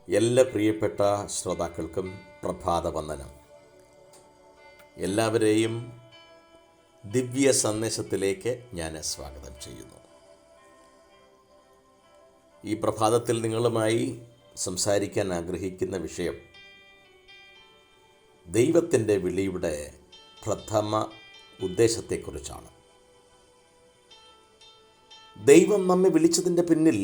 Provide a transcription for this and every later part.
എല്ലാ പ്രിയപ്പെട്ട ശ്രോതാക്കൾക്കും പ്രഭാതവന്ദനം. എല്ലാവരെയും ദിവ്യ സന്ദേശത്തിലേക്ക് ഞാൻ സ്വാഗതം ചെയ്യുന്നു. ഈ പ്രഭാതത്തിൽ നിങ്ങളുമായി സംസാരിക്കാൻ ആഗ്രഹിക്കുന്ന വിഷയം ദൈവത്തിൻ്റെ വിളിയുടെ പ്രഥമ ഉദ്ദേശത്തെക്കുറിച്ചാണ്. ദൈവം നമ്മെ വിളിച്ചതിൻ്റെ പിന്നിൽ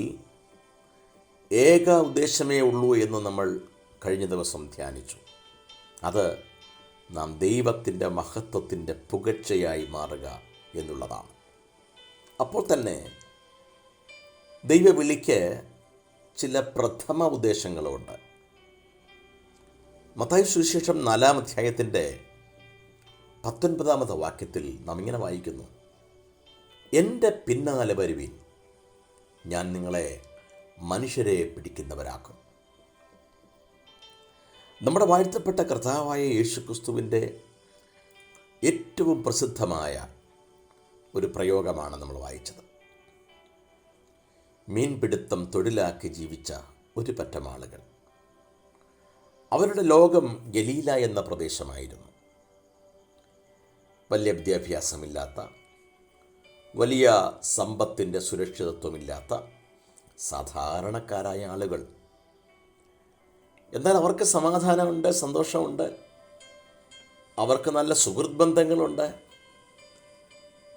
ഏക ഉദ്ദേശമേ ഉള്ളൂ എന്ന് നമ്മൾ കഴിഞ്ഞ ദിവസം ധ്യാനിച്ചു. അത് നാം ദൈവത്തിൻ്റെ മഹത്വത്തിൻ്റെ പുകഴ്ചയായി മാറുക എന്നുള്ളതാണ്. അപ്പോൾ തന്നെ ദൈവവിളിക്ക് ചില പ്രഥമ ഉദ്ദേശങ്ങളുണ്ട്. മത്തായി സുവിശേഷം 4-ാം അധ്യായത്തിൻ്റെ 19-ാമത്തെ വാക്യത്തിൽ നാം ഇങ്ങനെ വായിക്കുന്നു: എൻ്റെ പിന്നാലെ വരുവിൻ, ഞാൻ നിങ്ങളെ മനുഷ്യരെ പിടിക്കുന്നവരാക്കും. നമ്മുടെ വാഴ്ത്തപ്പെട്ട കർത്താവായ യേശുക്രിസ്തുവിൻ്റെ ഏറ്റവും പ്രസിദ്ധമായ ഒരു പ്രയോഗമാണ് നമ്മൾ വായിച്ചത്. മീൻപിടുത്തം തൊഴിലാക്കി ജീവിച്ച ഒരു പറ്റം ആളുകൾ. അവരുടെ ലോകം ഗലീല എന്ന പ്രദേശമായിരുന്നു. വലിയ വിദ്യാഭ്യാസമില്ലാത്ത, വലിയ സമ്പത്തിൻ്റെ സുരക്ഷിതത്വമില്ലാത്ത സാധാരണക്കാരായ ആളുകൾ. എന്നാൽ അവർക്ക് സമാധാനമുണ്ട്, സന്തോഷമുണ്ട്, അവർക്ക് നല്ല സുഹൃത്ത് ബന്ധങ്ങളുണ്ട്.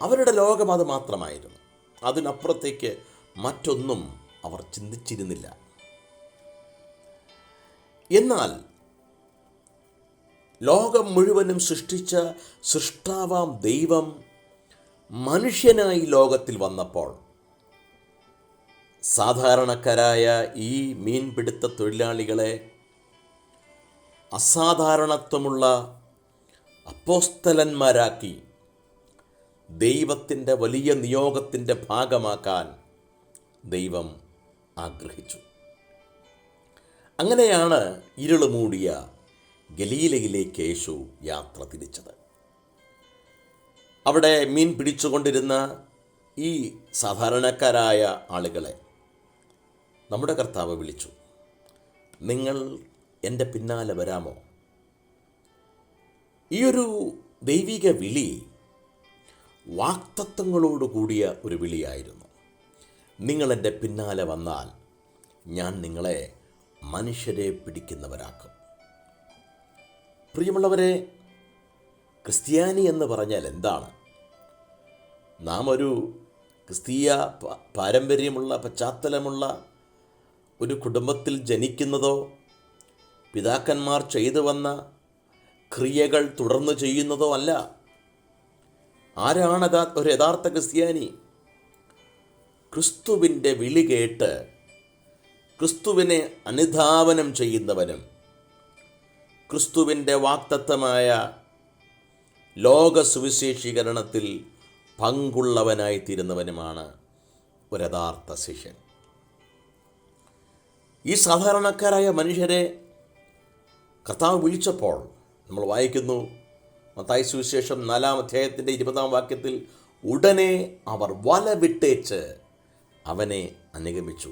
അവരുടെ ലോകം അത് മാത്രമായിരുന്നു. അതിനപ്പുറത്തേക്ക് മറ്റൊന്നും അവർ ചിന്തിച്ചിരുന്നില്ല. എന്നാൽ ലോകം മുഴുവനും സൃഷ്ടിച്ച സൃഷ്ടാവാം ദൈവം മനുഷ്യനായി ലോകത്തിൽ വന്നപ്പോൾ സാധാരണക്കാരായ ഈ മീൻപിടുത്ത തൊഴിലാളികളെ അസാധാരണത്വമുള്ള അപ്പോസ്തലന്മാരാക്കി ദൈവത്തിൻ്റെ വലിയ നിയോഗത്തിൻ്റെ ഭാഗമാക്കാൻ ദൈവം ആഗ്രഹിച്ചു. അങ്ങനെയാണ് ഇരുള് മൂടിയ ഗലീലയിലേക്ക് യേശു യാത്ര തിരിച്ചത്. അവിടെ മീൻ പിടിച്ചുകൊണ്ടിരുന്ന ഈ സാധാരണക്കാരായ ആളുകളെ നമ്മുടെ കർത്താവ് വിളിച്ചു: നിങ്ങൾ എൻ്റെ പിന്നാലെ വരാമോ? ഈയൊരു ദൈവിക വിളി വാക്തത്വങ്ങളോട് കൂടിയ ഒരു വിളിയായിരുന്നു. നിങ്ങളെൻ്റെ പിന്നാലെ വന്നാൽ ഞാൻ നിങ്ങളെ മനുഷ്യരെ പിടിക്കുന്നവരാക്കും. പ്രിയമുള്ളവരെ, ക്രിസ്ത്യാനി എന്ന് പറഞ്ഞാൽ എന്താണ്? നാം ഒരു ക്രിസ്തീയ പാരമ്പര്യമുള്ള പശ്ചാത്തലമുള്ള ഒരു കുടുംബത്തിൽ ജനിക്കുന്നതോ പിതാക്കന്മാർ ചെയ്തു വന്ന ക്രിയകൾ തുടർന്ന് ചെയ്യുന്നതോ അല്ല. ആരാണ് ഒരു യഥാർത്ഥ ക്രിസ്ത്യാനി? ക്രിസ്തുവിൻ്റെ വിളി കേട്ട് ക്രിസ്തുവിനെ അനുധാവനം ചെയ്യുന്നവനും ക്രിസ്തുവിൻ്റെ വാക്തത്വമായ ലോക സുവിശേഷീകരണത്തിൽ പങ്കുള്ളവനായി തീരുന്നവനുമാണ് ഒരു യഥാർത്ഥ ശിഷ്യൻ. ഈ സാധാരണക്കാരായ മനുഷ്യരെ കർത്താവ് വിളിച്ചപ്പോൾ നമ്മൾ വായിക്കുന്നു, മത്തായി സുവിശേഷം 4-ാം അധ്യായത്തിൻ്റെ 20-ാം വാക്യത്തിൽ, ഉടനെ അവർ വല വിട്ടേച്ച് അവനെ അനുഗമിച്ചു.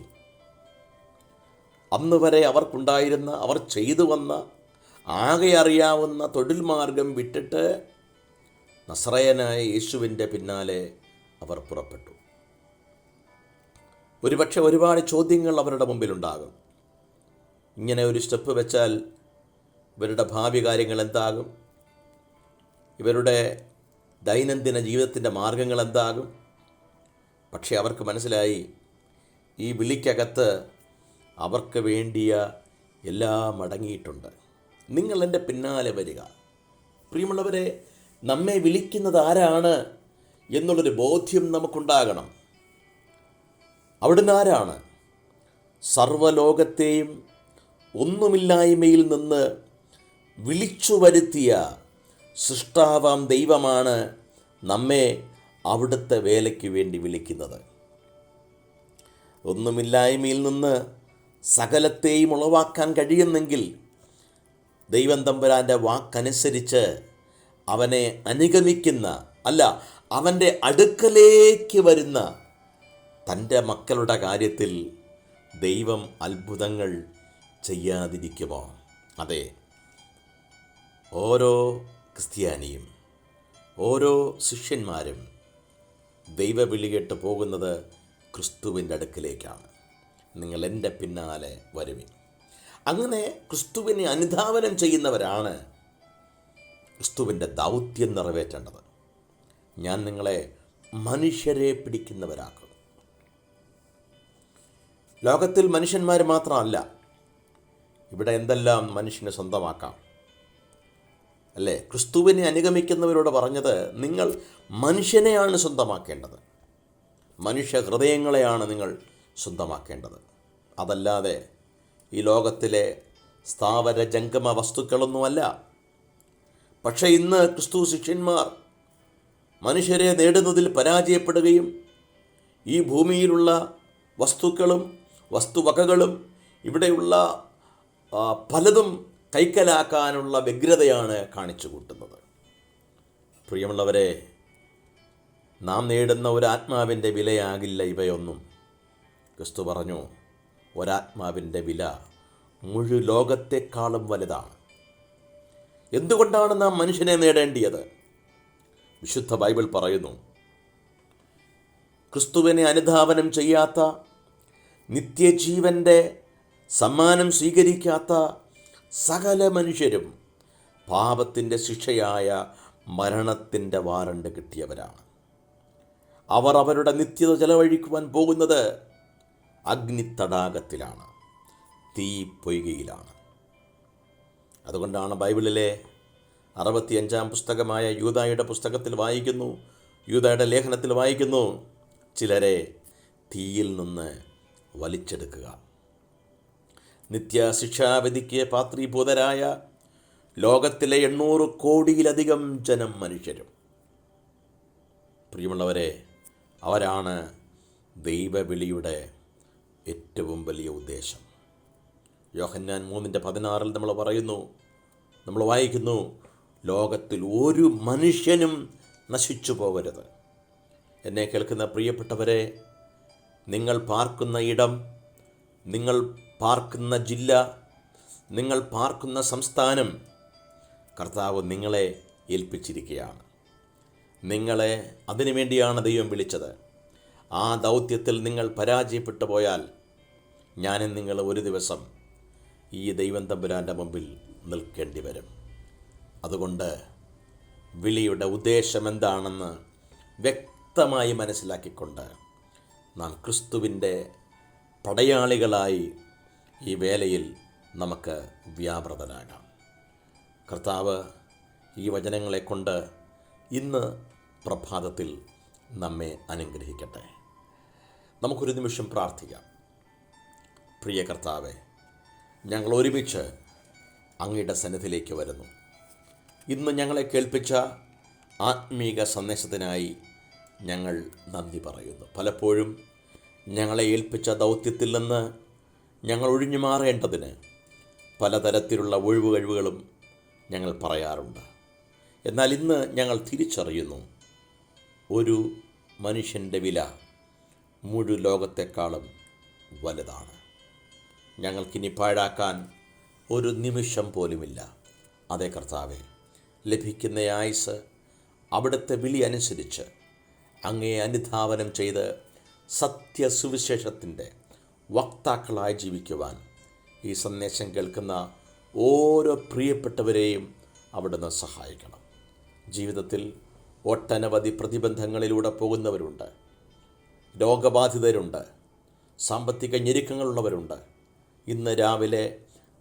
അന്ന് വരെ അവർക്കുണ്ടായിരുന്ന, അവർ ചെയ്തു വന്ന, ആകെ അറിയാവുന്ന തൊഴിൽ മാർഗം വിട്ടിട്ട് നസറയനായ യേശുവിൻ്റെ പിന്നാലെ അവർ പുറപ്പെട്ടു. ഒരുപക്ഷെ ഒരുപാട് ചോദ്യങ്ങൾ അവരുടെ മുമ്പിലുണ്ടാകും. ഇങ്ങനെ ഒരു സ്റ്റെപ്പ് വെച്ചാൽ ഇവരുടെ ഭാവി കാര്യങ്ങൾ എന്താകും? ഇവരുടെ ദൈനംദിന ജീവിതത്തിൻ്റെ മാർഗങ്ങൾ എന്താകും? പക്ഷേ അവർക്ക് മനസ്സിലായി, ഈ വിളിക്കകത്ത് അവർക്ക് വേണ്ടിയ എല്ലാം അടങ്ങിയിട്ടുണ്ട്. നിങ്ങൾ എൻ്റെ പിന്നാലെ വരിക. പ്രിയമുള്ളവരെ, നമ്മെ വിളിക്കുന്നത് ആരാണ് എന്നുള്ളൊരു ബോധ്യം നമുക്കുണ്ടാകണം. അവിടുന്ന് ആരാണ്? സർവ്വലോകത്തെയും ഒന്നുമില്ലായ്മയിൽ നിന്ന് വിളിച്ചു വരുത്തിയ സൃഷ്ടാവാം ദൈവമാണ് നമ്മെ അവിടുത്തെ വേലയ്ക്ക് വേണ്ടി വിളിക്കുന്നത്. ഒന്നുമില്ലായ്മയിൽ നിന്ന് സകലത്തെയും ഉളവാക്കാൻ കഴിയുന്നെങ്കിൽ ദൈവം തമ്പുരാൻ്റെ വാക്കനുസരിച്ച് അവനെ അനുഗമിക്കുന്ന, അല്ല, അവൻ്റെ അടുക്കലേക്ക് വരുന്ന തൻ്റെ മക്കളുടെ കാര്യത്തിൽ ദൈവം അത്ഭുതങ്ങൾ ചെയ്യാതിരിക്കുമോ? അതെ, ഓരോ ക്രിസ്ത്യാനിയും, ഓരോ ശിഷ്യന്മാരും ദൈവവിളി കേട്ട് പോകുന്നത് ക്രിസ്തുവിൻ്റെ അടുക്കിലേക്കാണ്. നിങ്ങൾ എൻ്റെ പിന്നാലെ വരുവിൻ. അങ്ങനെ ക്രിസ്തുവിനെ അനുധാവനം ചെയ്യുന്നവരാണ് ക്രിസ്തുവിൻ്റെ ദൗത്യം നിറവേറ്റേണ്ടത്. ഞാൻ നിങ്ങളെ മനുഷ്യരെ പിടിക്കുന്നവരാക്കും. ലോകത്തിൽ മനുഷ്യന്മാർ മാത്രമല്ല, ഇവിടെ എന്തെല്ലാം മനുഷ്യന് സ്വന്തമാക്കാം അല്ലേ? ക്രിസ്തുവിനെ അനുഗമിക്കുന്നവരോട് പറഞ്ഞത് നിങ്ങൾ മനുഷ്യനെയാണ് സ്വന്തമാക്കേണ്ടത്, മനുഷ്യ ഹൃദയങ്ങളെയാണ് നിങ്ങൾ സ്വന്തമാക്കേണ്ടത്. അതല്ലാതെ ഈ ലോകത്തിലെ സ്ഥാവര ജംഗമ വസ്തുക്കളൊന്നുമല്ല. പക്ഷേ ഇന്ന് ക്രിസ്തു ശിഷ്യന്മാർ മനുഷ്യരെ നേടുന്നതിൽ പരാജയപ്പെടുകയും ഈ ഭൂമിയിലുള്ള വസ്തുക്കളും വസ്തുവകകളും ഇവിടെയുള്ള പലതും കൈക്കലാക്കാനുള്ള വ്യഗ്രതയാണ് കാണിച്ചു കൂട്ടുന്നത്. പ്രിയമുള്ളവരെ, നാം നേടുന്ന ഒരാത്മാവിൻ്റെ വിലയാകില്ല ഇവയൊന്നും. ക്രിസ്തു പറഞ്ഞു, ഒരാത്മാവിൻ്റെ വില മുഴു ലോകത്തെക്കാളും വലുതാണ്. എന്തുകൊണ്ടാണ് നാം മനുഷ്യനെ നേടേണ്ടിയത്? വിശുദ്ധ ബൈബിൾ പറയുന്നു, ക്രിസ്തുവിനെ അനുധാവനം ചെയ്യാത്ത, നിത്യജീവൻ്റെ സമ്മാനം സ്വീകരിക്കാത്ത സകല മനുഷ്യരും പാപത്തിൻ്റെ ശിക്ഷയായ മരണത്തിൻ്റെ വാറണ്ട് കിട്ടിയവരാണ്. അവർ അവരുടെ നിത്യത ചെലവഴിക്കുവാൻ പോകുന്നത് അഗ്നിത്തടാകത്തിലാണ്, തീ പൊയ്കയിലാണ്. അതുകൊണ്ടാണ് ബൈബിളിലെ 65-ാം പുസ്തകമായ യൂദായുടെ പുസ്തകത്തിൽ വായിക്കുന്നു, യൂദായുടെ ലേഖനത്തിൽ വായിക്കുന്നു, ചിലരെ തീയിൽ നിന്ന് വലിച്ചെടുക്കുക. നിത്യശിക്ഷാവിധിക്ക് പാത്രീഭൂതരായ ലോകത്തിലെ 800 കോടിയിലധികം ജനം മനുഷ്യരും. പ്രിയമുള്ളവരെ, അവരാണ് ദൈവവിളിയുടെ ഏറ്റവും വലിയ ഉദ്ദേശം. യോഹന്നാൻ 3:16 നമ്മൾ വായിക്കുന്നു, ലോകത്തിൽ ഒരു മനുഷ്യനും നശിച്ചു പോകരുത്. എന്നെ കേൾക്കുന്ന പ്രിയപ്പെട്ടവരെ, നിങ്ങൾ പാർക്കുന്ന ഇടം, നിങ്ങൾ പാർക്കുന്ന ജില്ല, നിങ്ങൾ പാർക്കുന്ന സംസ്ഥാനം കർത്താവ് നിങ്ങളെ ഏൽപ്പിച്ചിരിക്കുകയാണ്. നിങ്ങളെ അതിനു വേണ്ടിയാണ് ദൈവം വിളിച്ചത്. ആ ദൗത്യത്തിൽ നിങ്ങൾ പരാജയപ്പെട്ടു പോയാൽ ഞാനും നിങ്ങൾ ഒരു ദിവസം ഈ ദൈവം തമ്പുരാൻ്റെ മുമ്പിൽ നിൽക്കേണ്ടി വരും. അതുകൊണ്ട് വിളിയുടെ ഉദ്ദേശം എന്താണെന്ന് വ്യക്തമായി മനസ്സിലാക്കിക്കൊണ്ട് നാം ക്രിസ്തുവിൻ്റെ പടയാളികളായി ഈ വേലയിൽ നമുക്ക് വ്യാപൃതരാകാം. കർത്താവ് ഈ വചനങ്ങളെ കൊണ്ട് ഇന്ന് പ്രഭാതത്തിൽ നമ്മെ അനുഗ്രഹിക്കട്ടെ. നമുക്കൊരു നിമിഷം പ്രാർത്ഥിക്കാം. പ്രിയ കർത്താവേ, ഞങ്ങൾ ഒരുമിച്ച് അങ്ങയുടെ സന്നിധിയിലേക്ക് വരുന്നു. ഇന്ന് ഞങ്ങളെ കേൾപ്പിച്ച ആത്മീക സന്ദേശത്തിനായി ഞങ്ങൾ നന്ദി പറയുന്നു. പലപ്പോഴും ഞങ്ങളെ ഏൽപ്പിച്ച ദൗത്യത്തിൽ നിന്ന് ഞങ്ങൾ ഒഴിഞ്ഞു മാറേണ്ടതിന് പലതരത്തിലുള്ള ഒഴിവുകഴിവുകളും ഞങ്ങൾ പറയാറുണ്ട്. എന്നാൽ ഇന്ന് ഞങ്ങൾ തിരിച്ചറിയുന്നു, ഒരു മനുഷ്യൻ്റെ വില മുഴു ലോകത്തെക്കാളും വലുതാണ്. ഞങ്ങൾക്കിനി പാഴാക്കാൻ ഒരു നിമിഷം പോലുമില്ല. അതേ കർത്താവേ, ലഭിക്കുന്ന ആയുസ് അവിടുത്തെ വിളി അനുസരിച്ച് അങ്ങയെ അനുധാവനം ചെയ്ത് സത്യസുവിശേഷത്തിൻ്റെ വക്താക്കളായി ജീവിക്കുവാൻ ഈ സന്ദേശം കേൾക്കുന്ന ഓരോ പ്രിയപ്പെട്ടവരെയും അവിടുന്ന് സഹായിക്കണം. ജീവിതത്തിൽ ഒട്ടനവധി പ്രതിബന്ധങ്ങളിലൂടെ പോകുന്നവരുണ്ട്, രോഗബാധിതരുണ്ട്, സാമ്പത്തിക ഞെരുക്കങ്ങളുള്ളവരുണ്ട്. ഇന്ന് രാവിലെ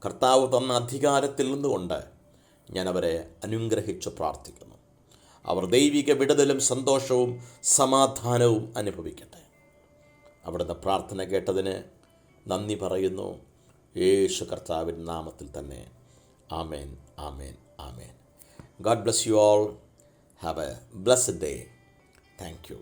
കർത്താവ് തന്ന അധികാരത്തിൽ നിന്നുകൊണ്ട് ഞാനവരെ അനുഗ്രഹിച്ച് പ്രാർത്ഥിക്കുന്നു. അവർ ദൈവിക വിടുതലും സന്തോഷവും സമാധാനവും അനുഭവിക്കട്ടെ. അവിടുന്ന് പ്രാർത്ഥന കേട്ടതിന് നന്ദി പറയുന്നു. യേശു കർത്താവിൻ്റെ നാമത്തിൽ തന്നെ. ആമേൻ, ആമേൻ, ആമേൻ. God bless you all. Have a blessed day. Thank you.